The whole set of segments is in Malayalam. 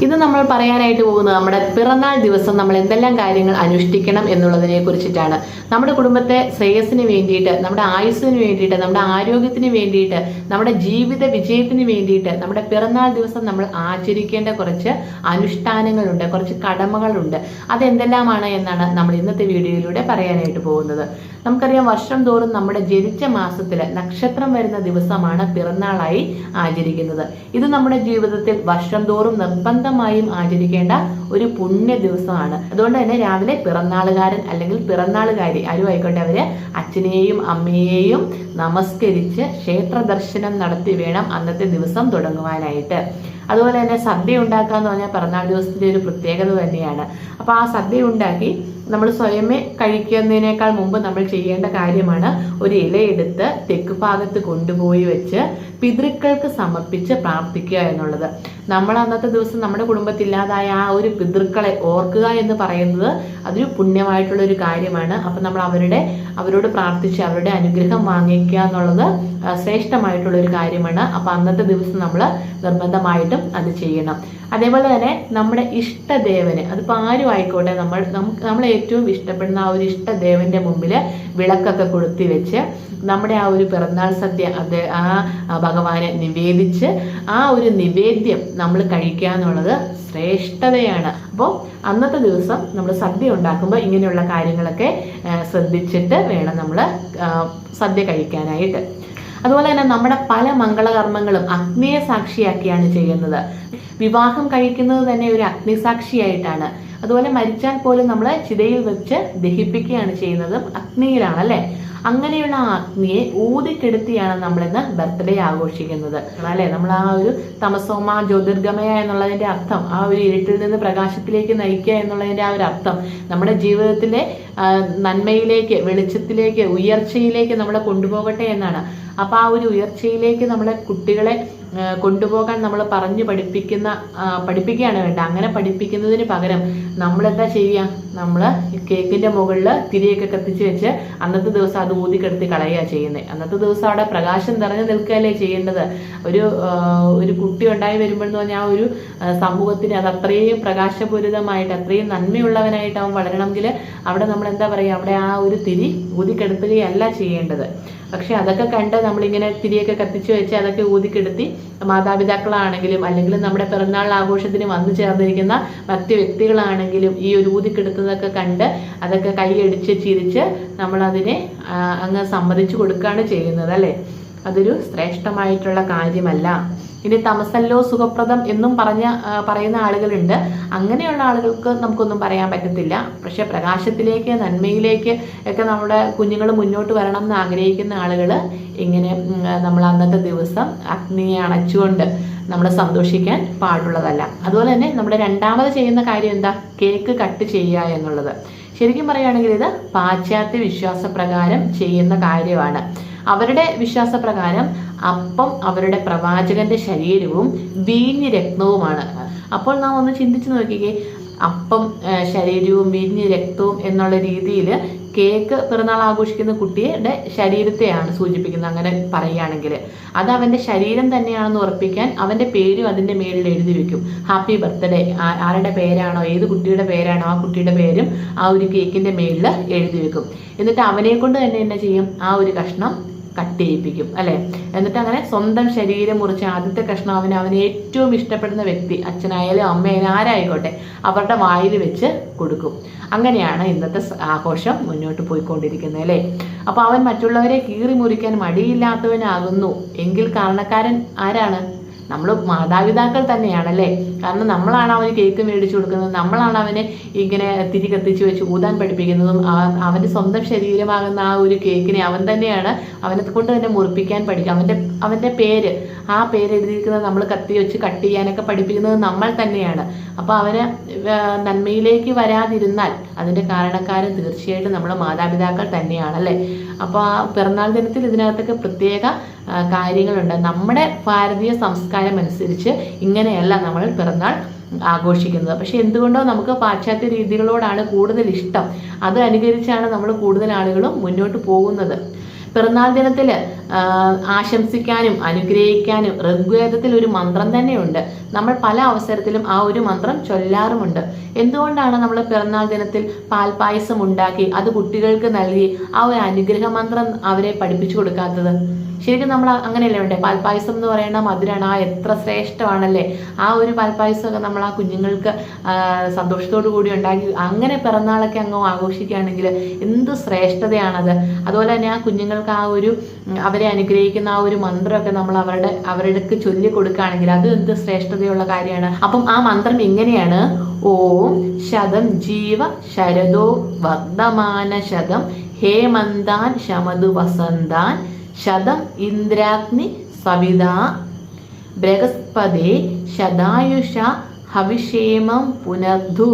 ഇന്ന് നമ്മൾ പറയാനായിട്ട് പോകുന്നത് നമ്മുടെ പിറന്നാൾ ദിവസം നമ്മൾ എന്തെല്ലാം കാര്യങ്ങൾ അനുഷ്ഠിക്കണം എന്നുള്ളതിനെ കുറിച്ചിട്ടാണ്. നമ്മുടെ കുടുംബത്തെ ശ്രേയസ്സിന് വേണ്ടിയിട്ട്, നമ്മുടെ ആയുസ്സിന് വേണ്ടിയിട്ട്, നമ്മുടെ ആരോഗ്യത്തിന് വേണ്ടിയിട്ട്, നമ്മുടെ ജീവിത വിജയത്തിന് വേണ്ടിയിട്ട് നമ്മുടെ പിറന്നാൾ ദിവസം നമ്മൾ ആചരിക്കേണ്ട കുറച്ച് അനുഷ്ഠാനങ്ങളുണ്ട്, കുറച്ച് കടമകളുണ്ട്. അതെന്തെല്ലാമാണ് എന്നാണ് നമ്മൾ ഇന്നത്തെ വീഡിയോയിലൂടെ പറയാനായിട്ട് പോകുന്നത്. നമുക്കറിയാം, വർഷം തോറും നമ്മുടെ ജനിച്ച മാസത്തില് നക്ഷത്രം വരുന്ന ദിവസമാണ് പിറന്നാളായി ആചരിക്കുന്നത്. ഇത് നമ്മുടെ ജീവിതത്തിൽ വർഷം തോറും നിർബന്ധമായും ആചരിക്കേണ്ട ഒരു പുണ്യ ദിവസമാണ്. അതുകൊണ്ട് തന്നെ രാവിലെ പിറന്നാളുകാരൻ അല്ലെങ്കിൽ പിറന്നാളുകാരി ആരും ആയിക്കോട്ടെ, അവര് അച്ഛനെയും അമ്മയെയും നമസ്കരിച്ച് ക്ഷേത്ര ദർശനം നടത്തി വേണം അന്നത്തെ ദിവസം തുടങ്ങുവാനായിട്ട്. അതുപോലെ തന്നെ സദ്യ ഉണ്ടാക്കുക എന്ന് പറഞ്ഞാൽ പിറന്നാൾ ദിവസത്തിന്റെ ഒരു പ്രത്യേകത തന്നെയാണ്. അപ്പൊ ആ സദ്യ ഉണ്ടാക്കി നമ്മൾ സ്വയമേ കഴിക്കുന്നതിനേക്കാൾ മുമ്പ് നമ്മൾ ചെയ്യേണ്ട കാര്യമാണ് ഒരു ഇലയെടുത്ത് തെക്ക് ഭാഗത്ത് കൊണ്ടുപോയി വെച്ച് പിതൃക്കൾക്ക് സമർപ്പിച്ച് പ്രാർത്ഥിക്കുക എന്നുള്ളത്. നമ്മൾ അന്നത്തെ ദിവസം നമ്മുടെ കുടുംബത്തില്ലാതായ ആ ഒരു പിതൃക്കളെ ഓർക്കുക എന്ന് പറയുന്നത് അതൊരു പുണ്യമായിട്ടുള്ള ഒരു കാര്യമാണ്. അപ്പൊ നമ്മൾ അവരോട് പ്രാർത്ഥിച്ച് അവരുടെ അനുഗ്രഹം വാങ്ങിക്കുക എന്നുള്ളത് ശ്രേഷ്ഠമായിട്ടുള്ള ഒരു കാര്യമാണ്. അപ്പൊ അന്നത്തെ ദിവസം നമ്മൾ നിർബന്ധമായിട്ടും അത് ചെയ്യണം. അതേപോലെ തന്നെ നമ്മുടെ ഇഷ്ടദേവന്, അതിപ്പോൾ ആരും ആയിക്കോട്ടെ, നമ്മൾ ഏറ്റവും ഇഷ്ടപ്പെടുന്ന ആ ഒരു ഇഷ്ടദേവന്റെ മുമ്പിൽ വിളക്കൊക്കെ കൊളുത്തി വെച്ച് നമ്മുടെ ആ ഒരു പിറന്നാൾ സദ്യ ആ ഭഗവാനെ നിവേദിച്ച് ആ ഒരു നിവേദ്യം നമ്മൾ കഴിക്കുക എന്നുള്ളത് ശ്രേഷ്ഠതയാണ്. അപ്പോൾ അന്നത്തെ ദിവസം നമ്മൾ സദ്യ ഉണ്ടാക്കുമ്പോൾ ഇങ്ങനെയുള്ള കാര്യങ്ങളൊക്കെ ശ്രദ്ധിച്ചിട്ട് വേണം നമ്മൾ സദ്യ കഴിക്കാനായിട്ട്. അതുപോലെ തന്നെ നമ്മുടെ പല മംഗളകർമ്മങ്ങളും അഗ്നിയെ സാക്ഷിയാക്കിയാണ് ചെയ്യുന്നത്. വിവാഹം കഴിക്കുന്നത് തന്നെ ഒരു അഗ്നിസാക്ഷിയായിട്ടാണ്. അതുപോലെ മരിച്ചാൽ പോലും നമ്മൾ ചിതയിൽ വെച്ച് ദഹിപ്പിക്കുകയാണ് ചെയ്യുന്നതും അഗ്നിയിലാണ്, അല്ലെ? അങ്ങനെയുള്ള ആ അഗ്നിയെ ഊതിക്കെടുത്തിയാണ് നമ്മളിന്ന് ബർത്ത്ഡേ ആഘോഷിക്കുന്നത്, അല്ലെ? നമ്മൾ ആ ഒരു തമസോമ ജ്യോതിർഗമയ എന്നുള്ളതിന്റെ അർത്ഥം, ആ ഒരു ഇരുട്ടിൽ നിന്ന് പ്രകാശത്തിലേക്ക് നയിക്കുക എന്നുള്ളതിന്റെ ആ ഒരു അർത്ഥം നമ്മുടെ ജീവിതത്തിലെ നന്മയിലേക്ക്, വെളിച്ചത്തിലേക്ക്, ഉയർച്ചയിലേക്ക് നമ്മളെ കൊണ്ടുപോകട്ടെ എന്നാണ്. അപ്പൊ ആ ഒരു ഉയർച്ചയിലേക്ക് നമ്മളെ കുട്ടികളെ കൊണ്ടുപോകാൻ നമ്മൾ പഠിപ്പിക്കുകയാണ് വേണ്ട. അങ്ങനെ പഠിപ്പിക്കുന്നതിന് പകരം നമ്മളെന്താ ചെയ്യുക? നമ്മൾ കേക്കിന്റെ മുകളിൽ തിരിയൊക്കെ കത്തിച്ച് വെച്ച് അന്നത്തെ ദിവസം അത് ഊതിക്കെടുത്തി കളയുക ചെയ്യുന്നത്. അന്നത്തെ ദിവസം അവിടെ പ്രകാശം നിറഞ്ഞു നിൽക്കുകയല്ലേ ചെയ്യേണ്ടത്? ഒരു കുട്ടി ഉണ്ടായി വരുമ്പോഴെന്ന് പറഞ്ഞാൽ ആ ഒരു സമൂഹത്തിന് അത് അത്രയും പ്രകാശപൂരിതമായിട്ട്, അത്രയും നന്മയുള്ളവനായിട്ട് അവൻ വളരണമെങ്കിൽ അവിടെ നമ്മൾ എന്താ പറയുക, അവിടെ ആ ഒരു തിരി ഊതിക്കെടുത്തുകയല്ല ചെയ്യേണ്ടത്. പക്ഷെ അതൊക്കെ കണ്ട് നമ്മളിങ്ങനെ തിരിയൊക്കെ കത്തിച്ച് വെച്ച് അതൊക്കെ ഊതിക്കെടുത്തി മാതാപിതാക്കളാണെങ്കിലും അല്ലെങ്കിൽ നമ്മുടെ പിറന്നാൾ ആഘോഷത്തിന് വന്നു ചേർന്നിരിക്കുന്ന മറ്റ് വ്യക്തികളാണെങ്കിലും ഈ ഒരു ഊതിക്കെടുത്തതൊക്കെ കണ്ട് അതൊക്കെ കൈയടിച്ച് ചിരിച്ച് നമ്മളതിനെ അങ്ങ് സമ്മതിച്ചു കൊടുക്കുകയാണ് ചെയ്യുന്നത്, അല്ലേ? അതൊരു ശ്രേഷ്ഠമായിട്ടുള്ള കാര്യമല്ല. ഇനി തമസല്ലോ സുഖപ്രദം എന്നും പറയുന്ന ആളുകളുണ്ട്. അങ്ങനെയുള്ള ആളുകൾക്ക് നമുക്കൊന്നും പറയാൻ പറ്റത്തില്ല. പക്ഷെ പ്രകാശത്തിലേക്ക്, നന്മയിലേക്ക് ഒക്കെ നമ്മുടെ കുഞ്ഞുങ്ങൾ മുന്നോട്ട് വരണം എന്ന് ആഗ്രഹിക്കുന്ന ആളുകൾ ഇങ്ങനെ നമ്മൾ അന്നത്തെ ദിവസം അഗ്നിയെ അണച്ചുകൊണ്ട് നമ്മൾ സന്തോഷിക്കാൻ പാടുള്ളതല്ല. അതുപോലെ തന്നെ നമ്മുടെ രണ്ടാമത് ചെയ്യുന്ന കാര്യം എന്താ? കേക്ക് കട്ട് ചെയ്യുക എന്നുള്ളത്. ശരിക്കും പറയുകയാണെങ്കിൽ ഇത് പാശ്ചാത്യ വിശ്വാസപ്രകാരം ചെയ്യുന്ന കാര്യമാണ്. അവരുടെ വിശ്വാസപ്രകാരം അപ്പം അവരുടെ പ്രവാചകന്റെ ശരീരവും വീഞ്ഞ് രക്തവുമാണ്. അപ്പോൾ നാം ഒന്ന് ചിന്തിച്ചു നോക്കിക്കേ, അപ്പം ശരീരവും വീഞ്ഞ് രക്തവും എന്നുള്ള രീതിയിൽ കേക്ക് പിറന്നാൾ ആഘോഷിക്കുന്ന കുട്ടിയുടെ ശരീരത്തെയാണ് സൂചിപ്പിക്കുന്നത്. അങ്ങനെ പറയുകയാണെങ്കിൽ അത് അവന്റെ ശരീരം തന്നെയാണെന്ന് ഉറപ്പിക്കാൻ അവന്റെ പേരും അതിന്റെ മേളിൽ എഴുതി വെക്കും. ഹാപ്പി ബർത്ത്ഡേ, ആരുടെ പേരാണോ, ഏത് കുട്ടിയുടെ പേരാണോ ആ കുട്ടിയുടെ പേരും ആ ഒരു കേക്കിന്റെ മേളിൽ എഴുതി വെക്കും. എന്നിട്ട് അവനെ കൊണ്ട് തന്നെ എന്നാ ചെയ്യും? ആ ഒരു കഷ്ണം കട്ട് ചെയ്യിപ്പിക്കും, അല്ലെ? എന്നിട്ട് അങ്ങനെ സ്വന്തം ശരീരം മുറിച്ച് ആദ്യത്തെ കഷ്ണം അവന് ഏറ്റവും ഇഷ്ടപ്പെടുന്ന വ്യക്തി, അച്ഛനായാലും അമ്മയായാലും ആരായിക്കോട്ടെ, അവരുടെ വായിൽ വെച്ച് കൊടുക്കും. അങ്ങനെയാണ് ഇന്നത്തെ ആഘോഷം മുന്നോട്ട് പോയിക്കൊണ്ടിരിക്കുന്നത്, അല്ലേ? അപ്പൊ അവൻ മറ്റുള്ളവരെ കീറി മുറിക്കാൻ മടിയില്ലാത്തവനാകുന്നു എങ്കിൽ കാരണക്കാരൻ ആരാണ്? നമ്മൾ മാതാപിതാക്കൾ തന്നെയാണല്ലേ. കാരണം നമ്മളാണ് അവന് കേക്ക് മേടിച്ചു കൊടുക്കുന്നത്, നമ്മളാണ് അവനെ ഇങ്ങനെ തിരി കത്തിച്ച് വെച്ച് ഊതാൻ പഠിപ്പിക്കുന്നതും അവന്റെ സ്വന്തം ശരീരമാകുന്ന ആ ഒരു കേക്കിനെ അവൻ തന്നെയാണ് അവനെ കൊണ്ട് തന്നെ മുറിപ്പിക്കാൻ പഠിക്കുക. അവന്റെ പേര്, ആ പേര് എഴുതിയിരിക്കുന്നത് നമ്മൾ കത്തി വെച്ച് കട്ട് ചെയ്യാനൊക്കെ പഠിപ്പിക്കുന്നത് നമ്മൾ തന്നെയാണ്. അപ്പൊ അവന് നന്മയിലേക്ക് വരാതിരുന്നാൽ അതിന്റെ കാരണക്കാരൻ തീർച്ചയായിട്ടും നമ്മുടെ മാതാപിതാക്കൾ തന്നെയാണല്ലേ. അപ്പൊ ആ പിറന്നാൾ ദിനത്തിൽ ഇതിനകത്തൊക്കെ പ്രത്യേക കാര്യങ്ങളുണ്ട്. നമ്മുടെ ഭാരതീയ സംസ്കാരം അനുസരിച്ച് ഇങ്ങനെയല്ല നമ്മൾ പിറന്നാൾ ആഘോഷിക്കുന്നത്. പക്ഷെ എന്തുകൊണ്ടോ നമുക്ക് പാശ്ചാത്യ രീതികളോടാണ് കൂടുതൽ ഇഷ്ടം. അത് അനുകരിച്ചാണ് നമ്മൾ കൂടുതൽ ആളുകളും മുന്നോട്ട് പോകുന്നത്. പിറന്നാൾ ദിനത്തിൽ ആശംസിക്കാനും അനുഗ്രഹിക്കാനും ഋഗ്വേദത്തിൽ ഒരു മന്ത്രം തന്നെയുണ്ട്. നമ്മൾ പല അവസരത്തിലും ആ ഒരു മന്ത്രം ചൊല്ലാറുമുണ്ട്. എന്തുകൊണ്ടാണ് നമ്മൾ പിറന്നാൾ ദിനത്തിൽ പാൽപ്പായസം ഉണ്ടാക്കി അത് കുട്ടികൾക്ക് നൽകി ആ ഒരു അനുഗ്രഹ മന്ത്രം അവരെ പഠിപ്പിച്ചു കൊടുക്കാത്തത്? ശരിക്കും നമ്മൾ അങ്ങനെയല്ലേ വേണ്ടേ? പാൽപ്പായസം എന്ന് പറയുന്ന മധുരമാണ്, ആ എത്ര ശ്രേഷ്ഠമാണല്ലേ. ആ ഒരു പാൽപ്പായസമൊക്കെ നമ്മൾ ആ കുഞ്ഞുങ്ങൾക്ക് സന്തോഷത്തോടു കൂടി ഉണ്ടാക്കി അങ്ങനെ പിറന്നാളൊക്കെ അങ്ങ് ആഘോഷിക്കുകയാണെങ്കിൽ എന്ത് ശ്രേഷ്ഠതയാണത്. അതുപോലെ തന്നെ ആ കുഞ്ഞുങ്ങൾക്ക് ആ ഒരു അവരെ അനുഗ്രഹിക്കുന്ന ആ ഒരു മന്ത്രമൊക്കെ നമ്മൾ അവരുടെ ചൊല്ലി കൊടുക്കുകയാണെങ്കിൽ അത് എന്ത് ശ്രേഷ്ഠതയുള്ള കാര്യമാണ്. അപ്പം ആ മന്ത്രം ഇങ്ങനെയാണ്: ഓം ശതം ജീവ ശരദോ വർദ്ധമാന ശതം ഹേമന്താൻ ശമതു വസന്താൻ ശതം ഇന്ദ്രാഗ്നി സവിതാ ബൃഹസ്പതേ ശതായുഷ ഹവിഷേമം പുനർധു.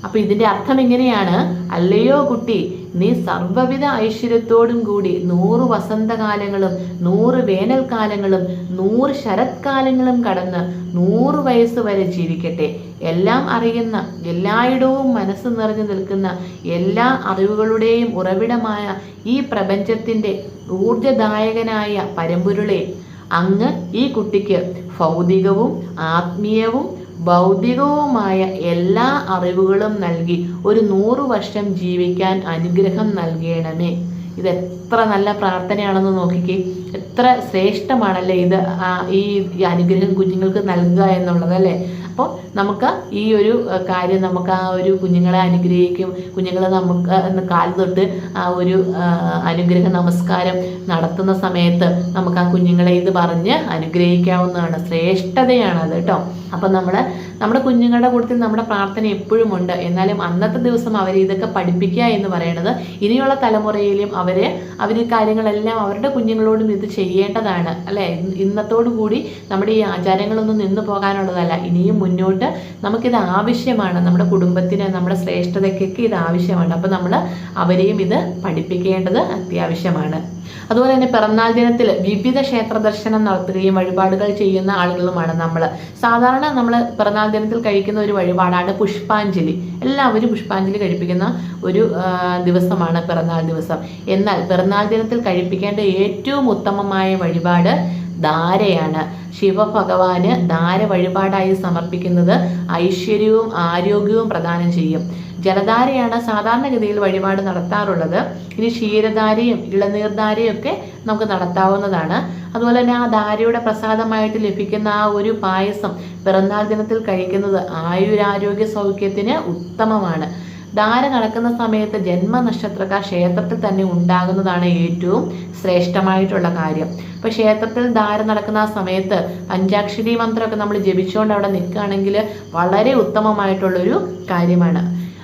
അപ്പൊ ഇതിന്റെ അർത്ഥം എങ്ങനെയാണ്? അല്ലയോ കുട്ടി, നീ സർവ്വവിധ ഐശ്വര്യത്തോടും കൂടി 100 വസന്തകാലങ്ങളും 100 വേനൽക്കാലങ്ങളും 100 ശരത്കാലങ്ങളും കടന്ന് 100 വയസ്സ് വരെ ജീവിക്കട്ടെ. എല്ലാം അറിയുന്ന, എല്ലായിടവും മനസ്സ് നിറഞ്ഞു നിൽക്കുന്ന, എല്ലാ അറിവുകളുടെയും ഉറവിടമായ ഈ പ്രപഞ്ചത്തിന്റെ ഊർജദായകനായ പരമ്പൊരുളെ, അങ്ങ് ഈ കുട്ടിക്ക് ഭൗതികവും ആത്മീയവും ഭൗതികവുമായ എല്ലാ അറിവുകളും നൽകി ഒരു 100 വർഷം ജീവിക്കാൻ അനുഗ്രഹം നൽകണമേ. ഇത് എത്ര നല്ല പ്രാർത്ഥനയാണെന്ന് നോക്കിക്കേ. എത്ര ശ്രേഷ്ഠമാണല്ലേ ഇത്, ഈ അനുഗ്രഹം കുഞ്ഞുങ്ങൾക്ക് നൽകുക എന്നുള്ളത് അല്ലേ. അപ്പോൾ നമുക്ക് ഈ ഒരു കാര്യം, നമുക്ക് ആ ഒരു കുഞ്ഞുങ്ങളെ അനുഗ്രഹിക്കും, കുഞ്ഞുങ്ങളെ നമുക്ക് കാൽ തൊട്ട് ആ ഒരു അനുഗ്രഹ നമസ്കാരം നടത്തുന്ന സമയത്ത് നമുക്ക് ആ കുഞ്ഞുങ്ങളെ ഇത് പറഞ്ഞ് അനുഗ്രഹിക്കാവുന്നതാണ്. ശ്രേഷ്ഠതയാണ് അത് കേട്ടോ. അപ്പം നമ്മുടെ കുഞ്ഞുങ്ങളുടെ കൂട്ടത്തിൽ നമ്മുടെ പ്രാർത്ഥന എപ്പോഴും ഉണ്ട്. എന്നാലും അന്നത്തെ ദിവസം അവരെ ഇതൊക്കെ പഠിപ്പിക്കുക എന്ന് പറയുന്നത് ഇനിയുള്ള തലമുറയിലും അവർ ഈ കാര്യങ്ങളെല്ലാം അവരുടെ കുഞ്ഞുങ്ങളോടും ഇത് ചെയ്യേണ്ടതാണ് അല്ലേ. ഇന്നത്തോടു കൂടി നമ്മുടെ ഈ ആചാരങ്ങളൊന്നും നിന്നു പോകാനുള്ളതല്ല. ഇനിയും മുന്നോട്ട് നമുക്കിത് ആവശ്യമാണ്. നമ്മുടെ കുടുംബത്തിന്, നമ്മുടെ ശ്രേഷ്ഠതയ്ക്കൊക്കെ ഇത് ആവശ്യമാണ്. അപ്പം നമ്മൾ അവരെയും ഇത് പഠിപ്പിക്കേണ്ടത് അത്യാവശ്യമാണ്. അതുപോലെ തന്നെ പിറന്നാൾ ദിനത്തിൽ വിവിധ ക്ഷേത്ര ദർശനം നടത്തുകയും വഴിപാടുകൾ ചെയ്യുന്ന ആളുകളുമാണ് നമ്മൾ. സാധാരണ നമ്മൾ പിറന്നാൾ ദിനത്തിൽ കഴിക്കുന്ന ഒരു വഴിപാടാണ് പുഷ്പാഞ്ജലി. എല്ലാവരും പുഷ്പാഞ്ജലി കഴിപ്പിക്കുന്ന ഒരു ദിവസമാണ് പിറന്നാൾ ദിവസം. എന്നാൽ പിറന്നാൾ ദിനത്തിൽ കഴിപ്പിക്കേണ്ട ഏറ്റവും ഉത്തമമായ വഴിപാട് ധാരയാണ്. ശിവഭഗവാന് ധാര വഴിപാടായി സമർപ്പിക്കുന്നത് ഐശ്വര്യവും ആരോഗ്യവും പ്രദാനം ചെയ്യും. ജലധാരയാണ് സാധാരണഗതിയിൽ വഴിപാട് നടത്താറുള്ളത്. ഇനി ക്ഷീരധാരയും ഇളനീർധാരയും ഒക്കെ നമുക്ക് നടത്താവുന്നതാണ്. അതുപോലെ തന്നെ ആ ധാരയുടെ പ്രസാദമായിട്ട് ലഭിക്കുന്ന ആ ഒരു പായസം പിറന്നാൾ ദിനത്തിൽ കഴിക്കുന്നത് ആയുരാരോഗ്യ സൗഖ്യത്തിന് ഉത്തമമാണ്. ധാര നടക്കുന്ന സമയത്ത് ജന്മനക്ഷത്രക്കാർ ക്ഷേത്രത്തിൽ തന്നെ ഉണ്ടാകുന്നതാണ് ഏറ്റവും ശ്രേഷ്ഠമായിട്ടുള്ള കാര്യം. ഇപ്പൊ ക്ഷേത്രത്തിൽ ധാര നടക്കുന്ന ആ സമയത്ത് പഞ്ചാക്ഷരി മന്ത്രമൊക്കെ നമ്മൾ ജപിച്ചുകൊണ്ട് അവിടെ നിൽക്കുകയാണെങ്കിൽ വളരെ ഉത്തമമായിട്ടുള്ളൊരു കാര്യമാണ്.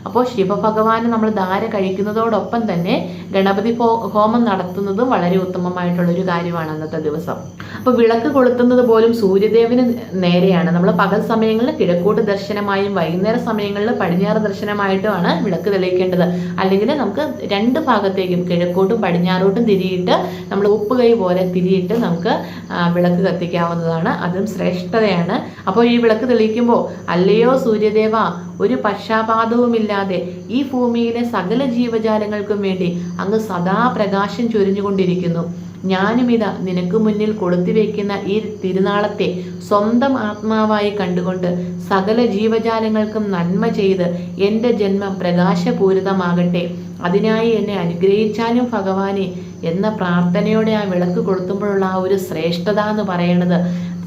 അപ്പോൾ ശിവഭഗവാന് നമ്മൾ ധാര കഴിക്കുന്നതോടൊപ്പം തന്നെ ഗണപതി ഹോമം നടത്തുന്നതും വളരെ ഉത്തമമായിട്ടുള്ളൊരു കാര്യമാണ് അന്നത്തെ ദിവസം. അപ്പോൾ വിളക്ക് കൊളുത്തുന്നത് പോലും സൂര്യദേവന് നേരെയാണ്. നമ്മൾ പകൽ സമയങ്ങളിൽ കിഴക്കോട്ട് ദർശനമായും വൈകുന്നേര സമയങ്ങളിൽ പടിഞ്ഞാറ് ദർശനമായിട്ടുമാണ് വിളക്ക് തെളിയിക്കേണ്ടത്. അല്ലെങ്കിൽ നമുക്ക് 2 ഭാഗത്തേക്കും കിഴക്കോട്ടും പടിഞ്ഞാറോട്ടും തിരിയിട്ട് നമ്മൾ ഉപ്പുകൈ പോലെ തിരിയിട്ട് നമുക്ക് വിളക്ക് കത്തിക്കാവുന്നതാണ്. അതും ശ്രേഷ്ഠതയാണ്. അപ്പോൾ ഈ വിളക്ക് തെളിയിക്കുമ്പോൾ അല്ലയോ സൂര്യദേവ, ഒരു പക്ഷാപാതവുമില്ലാതെ ഈ ഭൂമിയിലെ സകല ജീവജാലങ്ങൾക്കും വേണ്ടി അങ്ങ് സദാ പ്രകാശം ചൊരിഞ്ഞുകൊണ്ടിരിക്കുന്നു. ഞാനുമിതാ നിനക്ക് മുന്നിൽ കൊളുത്തിവെക്കുന്ന ഈ തിരുനാളത്തെ സ്വന്തം ആത്മാവായി കണ്ടുകൊണ്ട് സകല ജീവജാലങ്ങൾക്കും നന്മ ചെയ്ത് എൻ്റെ ജന്മം പ്രകാശപൂരിതമാകട്ടെ. അതിനായി എന്നെ അനുഗ്രഹിച്ചാലും ഭഗവാനെ എന്ന പ്രാർത്ഥനയോടെ ആ വിളക്ക് കൊളുത്തുമ്പോഴുള്ള ആ ഒരു ശ്രേഷ്ഠത എന്ന് പറയുന്നത്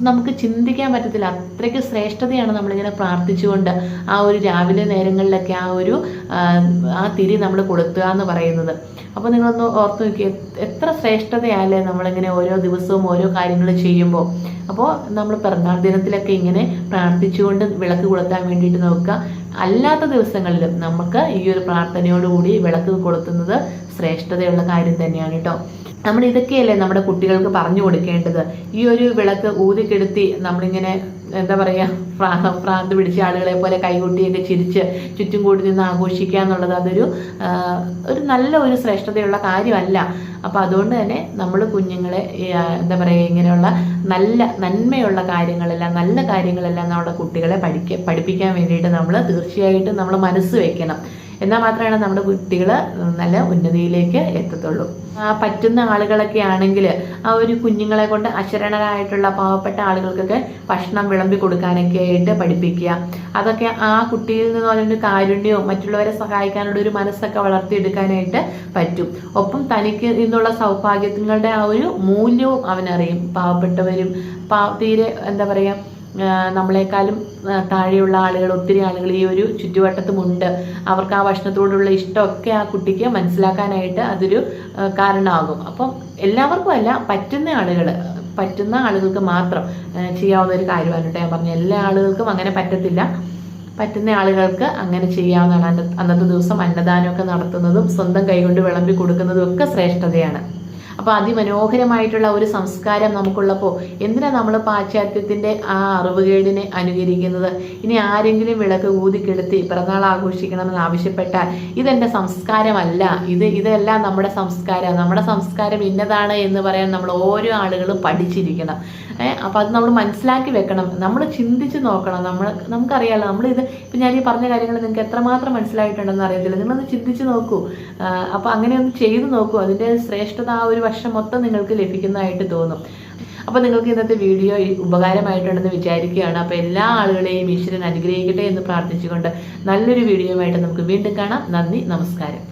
നമുക്ക് ചിന്തിക്കാൻ പറ്റത്തില്ല. അത്രയ്ക്ക് ശ്രേഷ്ഠതയാണ് നമ്മളിങ്ങനെ പ്രാർത്ഥിച്ചുകൊണ്ട് ആ ഒരു രാവിലെ നേരങ്ങളിലൊക്കെ ആ തിരി നമ്മൾ കൊളുത്തുക എന്ന് പറയുന്നത്. അപ്പോൾ നിങ്ങളൊന്ന് ഓർത്ത് നോക്കിയേ, എത്ര ശ്രേഷ്ഠതയല്ലേ നമ്മളിങ്ങനെ ഓരോ ദിവസവും ഓരോ കാര്യങ്ങൾ ചെയ്യുമ്പോൾ. അപ്പോൾ നമ്മൾ പിറന്നാൾ ദിനത്തിലൊക്കെ ഇങ്ങനെ പ്രാർത്ഥിച്ചുകൊണ്ട് വിളക്ക് കൊളുത്താൻ വേണ്ടിയിട്ട് നോക്കുക. അല്ലാത്ത ദിവസങ്ങളിലും നമുക്ക് ഈ ഒരു പ്രാർത്ഥനയോടുകൂടി വിളക്ക് കൊളുത്തുന്നത് ശ്രേഷ്ഠതയുള്ള കാര്യം തന്നെയാണ് കേട്ടോ. നമ്മൾ ഇതൊക്കെയല്ലേ നമ്മുടെ കുട്ടികൾക്ക് പറഞ്ഞു കൊടുക്കേണ്ടത്. ഈ ഒരു വിളക്ക് ഊതിക്കെടുത്തി നമ്മളിങ്ങനെ എന്താ പറയുക, ഭ്രാന്ത് പിടിച്ച ആളുകളെ പോലെ കൈകൊട്ടിയൊക്കെ ചിരിച്ച് ചുറ്റും കൂടി നിന്ന് ആഘോഷിക്കുക എന്നുള്ളത് അതൊരു നല്ല ഒരു ശ്രേഷ്ഠതയുള്ള കാര്യമല്ല. അപ്പോൾ അതുകൊണ്ട് തന്നെ നമ്മൾ കുഞ്ഞുങ്ങളെ എന്താ പറയുക, ഇങ്ങനെയുള്ള നന്മയുള്ള കാര്യങ്ങളെല്ലാം, നല്ല കാര്യങ്ങളെല്ലാം നമ്മുടെ കുട്ടികളെ പഠിപ്പിക്കാൻ വേണ്ടിയിട്ട് നമ്മൾ തീർച്ചയായിട്ടും നമ്മൾ മനസ്സ് വെക്കണം. എന്നാൽ മാത്രമാണ് നമ്മുടെ കുട്ടികൾ നല്ല ഉന്നതിയിലേക്ക് എത്തത്തുള്ളൂ. പറ്റുന്ന ആളുകളൊക്കെ ആണെങ്കിൽ ആ ഒരു കുഞ്ഞുങ്ങളെ കൊണ്ട് അശരണരായിട്ടുള്ള പാവപ്പെട്ട ആളുകൾക്കൊക്കെ ഭക്ഷണം വിളമ്പി കൊടുക്കാനൊക്കെ ആയിട്ട് പഠിപ്പിക്കുക. അതൊക്കെ ആ കുട്ടിയിൽ നിന്ന് പറഞ്ഞൊരു കാരുണ്യവും മറ്റുള്ളവരെ സഹായിക്കാനുള്ള ഒരു മനസ്സൊക്കെ വളർത്തിയെടുക്കാനായിട്ട് പറ്റും. ഒപ്പം തനിക്ക് നിന്നുള്ള സൗഭാഗ്യങ്ങളുടെ ആ ഒരു മൂല്യവും അവനറിയും. പാവപ്പെട്ടവരും തീരെ എന്താ പറയുക, നമ്മളെക്കാളും താഴെയുള്ള ആളുകൾ, ഒത്തിരി ആളുകൾ ഈ ഒരു ചുറ്റുവട്ടത്തുമുണ്ട്. അവർക്ക് ആ ഭക്ഷണത്തോടുള്ള ഇഷ്ടമൊക്കെ ആ കുട്ടിക്ക് മനസ്സിലാക്കാനായിട്ട് അതൊരു കാരണമാകും. അപ്പം എല്ലാവർക്കും അല്ല, പറ്റുന്ന ആളുകൾക്ക് മാത്രം ചെയ്യാവുന്ന ഒരു കാര്യമാണ് കേട്ടോ ഞാൻ പറഞ്ഞ. എല്ലാ ആളുകൾക്കും അങ്ങനെ പറ്റത്തില്ല. പറ്റുന്ന ആളുകൾക്ക് അങ്ങനെ ചെയ്യാവുന്നതാണ്. അന്നത്തെ ദിവസം അന്നദാനമൊക്കെ നടത്തുന്നതും സ്വന്തം കൈകൊണ്ട് വിളമ്പി കൊടുക്കുന്നതും ഒക്കെ ശ്രേഷ്ഠതയാണ്. അപ്പോൾ അതിമനോഹരമായിട്ടുള്ള ഒരു സംസ്കാരം നമുക്കുള്ളപ്പോൾ എന്തിനാ നമ്മൾ പാശ്ചാത്യത്തിൻ്റെ ആ അറിവുകേടിനെ അനുകരിക്കുന്നത്? ഇനി ആരെങ്കിലും വിളക്ക് ഊതിക്കെടുത്തി പിറന്നാൾ ആഘോഷിക്കണമെന്ന് ആവശ്യപ്പെട്ടാൽ ഇതെൻ്റെ സംസ്കാരമല്ല, ഇതെല്ലാം നമ്മുടെ സംസ്കാരം, നമ്മുടെ സംസ്കാരം ഇന്നതാണ് എന്ന് പറയാൻ നമ്മൾ ഓരോ ആളുകളും പഠിച്ചിരിക്കണം. അപ്പോൾ അത് നമ്മൾ മനസ്സിലാക്കി വെക്കണം. നമ്മൾ ചിന്തിച്ച് നോക്കണം. നമുക്കറിയാമല്ലോ, നമ്മളിത് ഇപ്പം ഞാൻ ഈ പറഞ്ഞ കാര്യങ്ങൾ നിങ്ങൾക്ക് എത്രമാത്രം മനസ്സിലായിട്ടുണ്ടെന്ന് അറിയത്തില്ല. നിങ്ങളൊന്ന് ചിന്തിച്ച് നോക്കൂ. അപ്പോൾ അങ്ങനെ ഒന്ന് ചെയ്തു നോക്കൂ. അതിൻ്റെ ശ്രേഷ്ഠത ആ ഒരു വർഷം മൊത്തം നിങ്ങൾക്ക് ലഭിക്കുന്നതായിട്ട് തോന്നും. അപ്പോൾ നിങ്ങൾക്ക് ഇന്നത്തെ വീഡിയോ ഉപകാരമായിട്ടുണ്ടെന്ന് വിചാരിക്കുകയാണ്. അപ്പോൾ എല്ലാ ആളുകളെയും ഈശ്വരൻ അനുഗ്രഹിക്കട്ടെ എന്ന് പ്രാർത്ഥിച്ചുകൊണ്ട് നല്ലൊരു വീഡിയോയുമായിട്ട് നമുക്ക് വീണ്ടും കാണാം. നന്ദി, നമസ്കാരം.